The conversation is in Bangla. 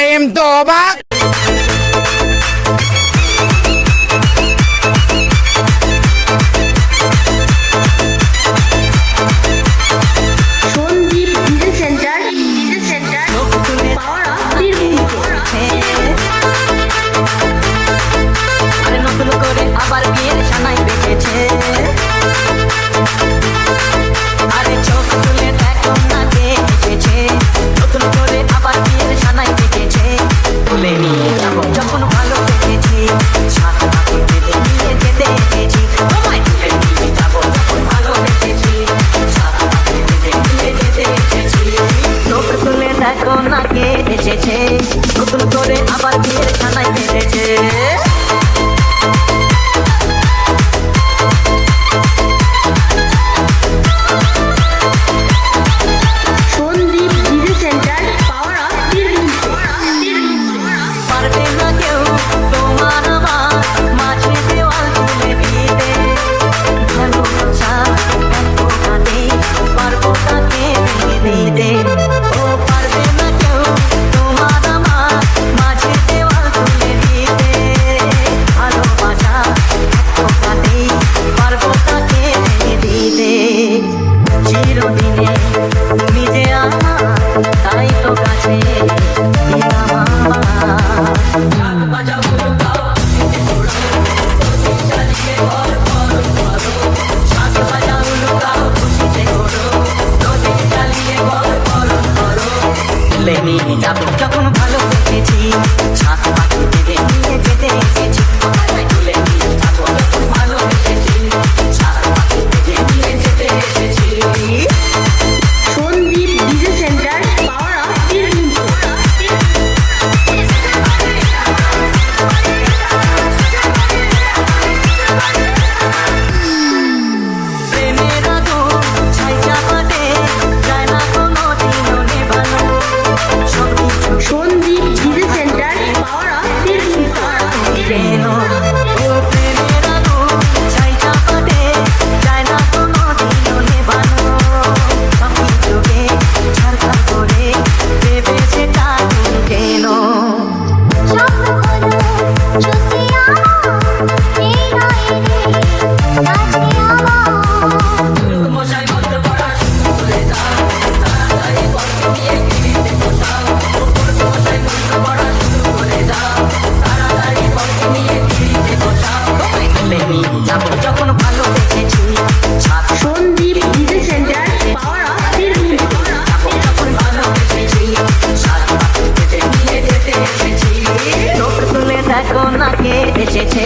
টাইম তো অবাক। Sandip DJ centre power of Birbhum. আরে নতুন করে আবার বিয়ের সানাই বেঁচেছে। আরে চোখ তুলে দেখো না কে এসেছে, নতুন করে আবার বিয়ের সানাই বেঁচেছে। তুলে নিয়ে যাবো যখন ভালো বেঁচেছি, সাত পাখি বেঁধে নিয়ে যেতে এসেছি। তোমায় তুলে নিয়ে যাবো যখন ভালো বেঁচেছি, সাত পাখি বেঁধে নিয়ে যেতে এসেছি। চোখ তুলে দেখো না কে এসেছে, নতুন করে আবার বিয়ের সানাই বেঁচেছে। Sandip DJ centre power of Birbhum. পারবে না কেউ তোমার আমার মাঝে দেওয়াল তুলে দিতে, ভালোবাসা এত কাটে পারবো তাকে ভেঙে দিতে। ও পারবে না কেউ তোমার আমার মাঝে দেওয়াল তুলে দিতে, ভালোবাসা এত কাটে পারবো তাকে ভেঙে দিতে। চিরদিনে তুমি যে আমার, তাই তো কাছে দিলাম আমার। তুলে নিয়ে যাবো যখন ভালো বেঁচেছি, সাত পাখি বেঁধে নিয়ে যেতে এসেছি। তুলে নিয়ে যাবো যখন ভালো বেঁচেছি, সাত পাখি বেঁধে নিয়ে যেতে এসেছি। Sandip DJ centre power of Birbhum. প্রেমের আগুন ছাই চাপাতে যায় না কোনো দিনও নেভানো, সবকিছু Sandip DJ centre power of Birbhum. কেন ও প্রেমের আগুন ছাই চাপাতে যায় না কোনো দিনও নেভানো, সবকিছুকে ছাড়খাড় করে দেবে সেটা তুমি কেন? মশাই বন্ধ করা শুরু করে দাও, তাড়াতাড়ি বন্ধ নিয়ে গিরিতে বসাও। মশাই বন্ধ করা শুরু করে দাও, তাড়াতাড়ি বন্ধ নিয়ে গিরিতে বসাও। তোমায় তুলে নিয়ে যাবো যখন ভালো বেঁচেছি, সাত Sandip DJ centre power of Birbhum. যাবো যখন ভালো বেঁচেছি, সাত পাখি বেঁধে নিয়ে যেতে এসেছি। চোখ তুলে দেখো না কে এসেছে,